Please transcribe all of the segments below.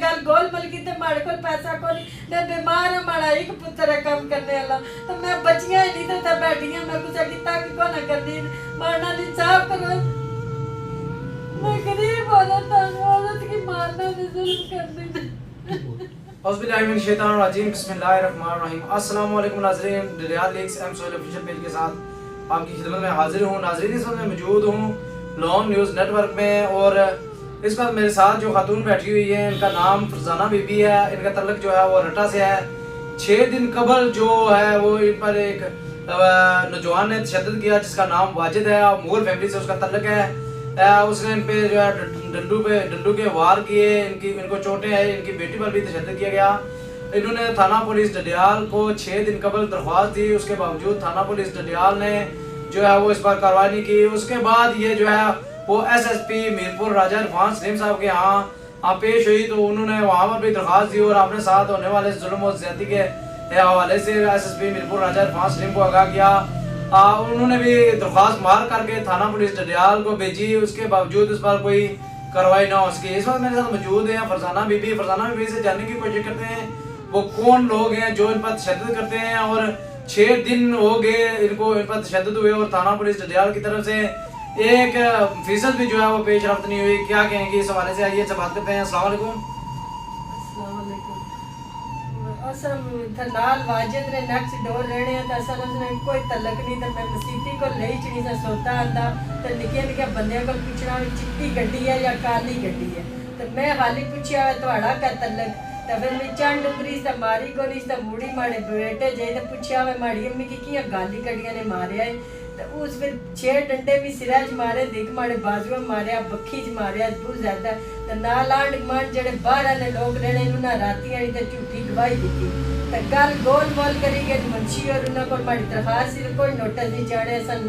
गल गोल मल की ते माड़े कोल पैसा कोनी मैं बीमार हां माड़ा एक पुत्र है काम करने वाला तो मैं बचियां ही नहीं तो बैठियां मैं कुछ किता कि को ना करनी मारना इंसाफ करो मैं गरीब औरत की मारना जुल्म करने बिस्मिल्लाहिर्रहमानिर्रहीम। अस्सलाम वालेकुम नाज़रीन, Riyadh leagues M Sohail official page के साथ आपकी खिदमत में हाजिर हूँ। नाज़रीन इस वक्त मैं मौजूद हूँ लॉन न्यूज़ नेटवर्क में और इस वक्त मेरे साथ जो खातून बैठी हुई है इनका नाम फरजाना बीबी है। इनका तल्लक जो है वो रटा से है। 6 दिन कबल जो है वो इन पर एक नौजवान ने तशद्दुद किया जिसका नाम वाजिद है, मुगल फैमिली से उसका तल्लक है। उसने इन पे जो है डंडू के वार किए, इनको चोटें आई, इनकी बेटी पर भी तशद्दुद किया गया। इन्होंने थाना पुलिस डडियाल को 6 दिन कबल दरख्वास्त दी, उसके बावजूद थाना पुलिस डडियाल ने जो है वो इस पर कार्रवाई नहीं की। उसके बाद ये जो है वो एसएसपी मीरपुर राजा इरफान सलीम साहब के यहाँ पेश हुई तो उन्होंने वहाँ पर भी दरख्वास्त दी और अपने साथ होने वाले जुल्म और ज्यादती के हवाले से एसएसपी मीरपुर राजा इरफान सलीम को आगाह किया। उन्होंने भी दरख्वास्त मार करके थाना पुलिस डडियाल को भेजी, उसके बावजूद उस पर कोई कार्रवाई ना हो सकी। इस वक्त मेरे साथ मौजूद हैं फरजाना बीबी से जानने की कोशिश करते हैं वो कौन लोग हैं जो इन पर तशद्दुद करते हैं और 6 दिन हो गए इनको इन पर तशद्दुद हुए और थाना पुलिस डडियाल की तरफ से 1% भी जो है वो पेश रफ्त नहीं हुई। क्या कहेंगे इस हवाले से, आइए बात करते हैं। अस्सलाम वालेकुम। नाल वाजिद ने नेक्स्ट डोर रहने तो असल उसने कोई तलक नहीं तो मैं मसीती को ले चढ़ी से सोता आंदा तो निके बंदे को पूछना चिट्टी गड्डी है या काली गड्डी है तो मैं हाली पूछा थोड़ा का तलक तो फिर मैं चंड उमरी से मारी को नहीं तो मुड़ी माड़े बेटे जे तो पूछा मैं माड़ी अम्मी की किया गाली कड़ियां ने मारिया है तो उस फिर 6 डंडे भी सिरा च मारे देख माड़े बाजुआ मारिया बखी च मारिया बहुत ज्यादा तो नाल आंड गुआंढ जेडे बाहर वाले लोग रहने उन्हें राती आई तो झूठी गवाही दी तो गल गोल मोल करी गए मुंशी और उन्होंने को माड़ी दरखास्त सी कोई नोटिस नहीं चाड़े सन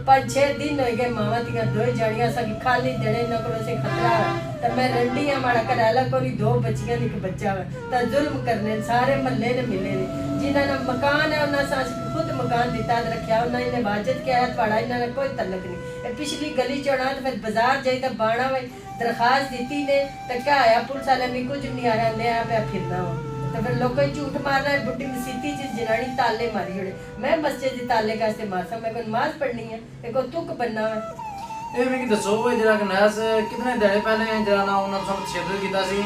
5-6 दिन हो गए मावा दियां 2 जाड़ियां सा खाली देने न को से खतरा तो मैं रंडी है माड़ा कराला कोई 2 बच्चियां एक बच्चा है तो जुल्म करने सारे महल्ले ने मिले ने जिन्होंने मकान है उन्हें सास खुद मकान दिता रखा उन्हें वाजिद किया है थोड़ा इन्होंने कोई तलक नहीं। पिछली गली चढ़ा तो फिर बाजार जाई तो बाणा में दरखास्त दी ने तो क्या आया पुलिस वाले में कुछ नहीं आ रहा नया पे फिरना हो तो फिर लोग झूठ मारना है। बुढ़ी मसीती च जनानी ताले मारी जोड़े मैं मस्जिद के ताले का इस्तेमाल सा मैं को नमाज पढ़नी है एक तुक बनना है। ये मैं दसो वो जरा नयास कितने दिन पहले जरा ना उन्होंने सब तशद्दुद कीता सी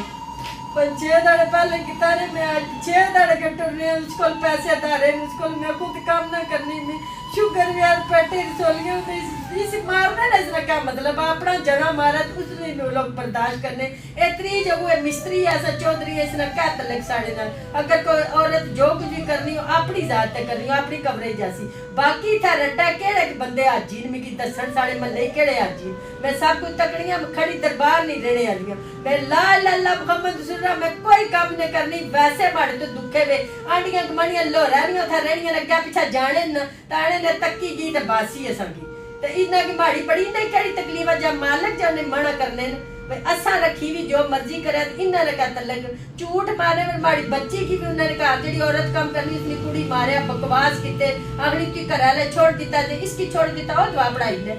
6 दिन पहले किता ने मैं 6 दिन के टुरने उसको पैसे धारे उसको मैं खुद काम ना करनी में शुगर यार पेटे रसोलियों में इस मारना ना इसका क्या मतलब अपना जना मारा तो उसने लोग बर्दाश्त करने इतनी जो वो मिस्त्री ऐसा चौधरी है इसने क्या तलक साड़े ना अगर कोई औरत जो कुछ भी करनी हो अपनी जात तक करनी हो अपनी कवरेज जैसी बाकी था रट्टा केड़े बंदे हाजी ने मिगी दसन साड़े महल्ले केड़े हाजी मैं सब कुछ तकड़ियां खड़ी दरबार नहीं रहने वाली मैं ला ला ला मोहम्मद सुनरा मैं कोई काम नहीं करनी वैसे माड़े तो दुखे वे आंडियां कमानियां लो रहनियां था रहनियां लगा पीछे जाने न ताने ने तक्की गई ते बासी है संगी तो इना की माड़ी पड़ी नहीं कड़ी तकलीफ जब मालिक जाने मना करने भाई असा रखी भी जो मर्जी करे इन्ना ने का तलक झूठ मारे में माड़ी बच्ची की भी उन्होंने कहा जेडी औरत काम करनी उसने कुड़ी मारे बकवास किते अगली की घराले छोड़ दिता ते इसकी छोड़ दिता और जवाब पढ़ाई ने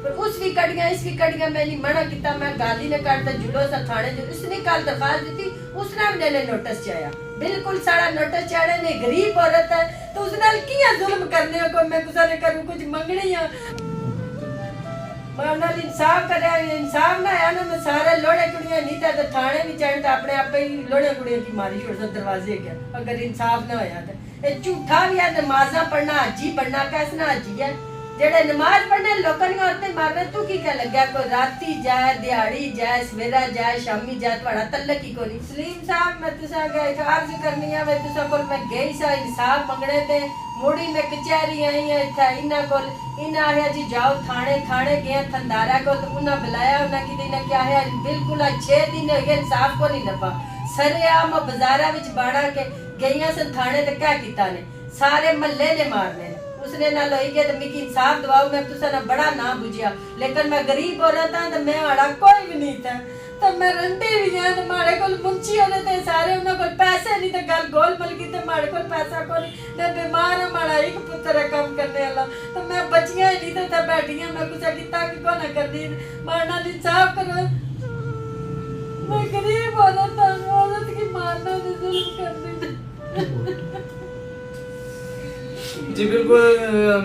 पर उस भी कड़ियां इस भी कड़ियां मैंने मना किया मैं गाली ने काटता जुड़ो सा थाने जो उसने कल दरखास्त दी उसने मैंने नोटिस चाया बिल्कुल सारा नोटिस चाड़े ने गरीब औरत है तो उसने किया जुल्म करने को मैं गुजारे करूं कुछ मंगनी है मानल इंसाफ करे इंसाफ ना आया ना मैं सारे लोड़े कुड़ियां नहीं था तो थाने भी चढ़ तो अपने आप ही लोड़े कुड़ियां की मारी छोड़ दरवाजे के अगर इंसाफ ना होया तो ये झूठा भी है नमाज़ा पढ़ना हाजी बनना कैसना हाजी है जेड़े नमाज पढ़ने लोगों ने औरतें मारने तू की क्या लग गया कोई राती जाए दिहाड़ी जाए सवेरा जाए शामी जाए थोड़ा तलक ही कोनी। सलीम साहब मैं तुसा गए अर्ज करनी है मैं तुसा कोल मैं गई सा इंसाफ मंगने ते मुड़ी में कचहरी आई है इतना इन्ना कोल इन्ना आया जी जाओ थाने गए थंदारा को तो उन्हें बुलाया उन्हें कि इन्हें क्या है बिल्कुल 6 दिन हो गए इंसाफ को नहीं लभा सरेआम बाजारा विच बाड़ा के गईयां सन थाने ते क्या कीता ने सारे महल्ले ने मारने उसने ना लोई गया तो मिकी इंसाफ दवाओ मैं तुसा ना बड़ा ना बुझिया लेकिन मैं गरीब औरत हां तो मैं आड़ा कोई भी नहीं था तो मैं रंडी भी हां तो माड़े कोल मुंची होने ते सारे उन्हां कोल पैसे नहीं तो गल गोल मल की ते माड़े कोल पैसा कोनी मैं बीमार हां माड़ा एक पुत्र है काम करने वाला तो मैं बचियां ही नहीं तो बैठियां मैं कुछ किता कि को ना करनी मारना इंसाफ करो मैं गरीब औरत हां जी बिल्कुल,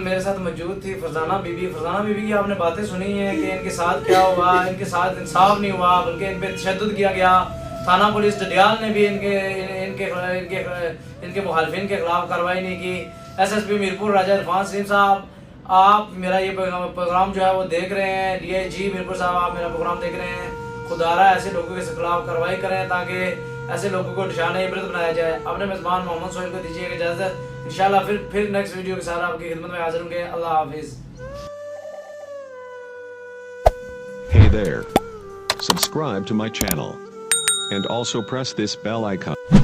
मेरे साथ मौजूद थी फरजाना बीबी। फरजाना बीबी की आपने बातें सुनी हैं कि इनके साथ क्या हुआ। इनके साथ इंसाफ नहीं हुआ, बल्कि इन पर तशद्दुद किया गया। थाना पुलिस डडियाल ने भी इनके इनके इनके इनके मुखालफिन के खिलाफ कार्रवाई नहीं की। SSP मीरपुर राजा इरफान सलीम साहब, आप मेरा ये प्रोग्राम जो है वो देख रहे हैं। DIG मीरपुर साहब, आप मेरा प्रोग्राम देख रहे हैं। खुदारा ऐसे लोगों के खिलाफ कार्रवाई करें ताकि ऐसे लोगों को निशान इबरत बनाया जाए। अपने मेज़बान मोहम्मद सोहेल को दीजिएगा इजाज़त। इंशाल्लाह फिर नेक्स्ट वीडियो के साथ आपकी खिदमत में हाजिर होंगे। अल्लाह हाफिज़। Hey there. Subscribe to my channel. And also press this bell icon.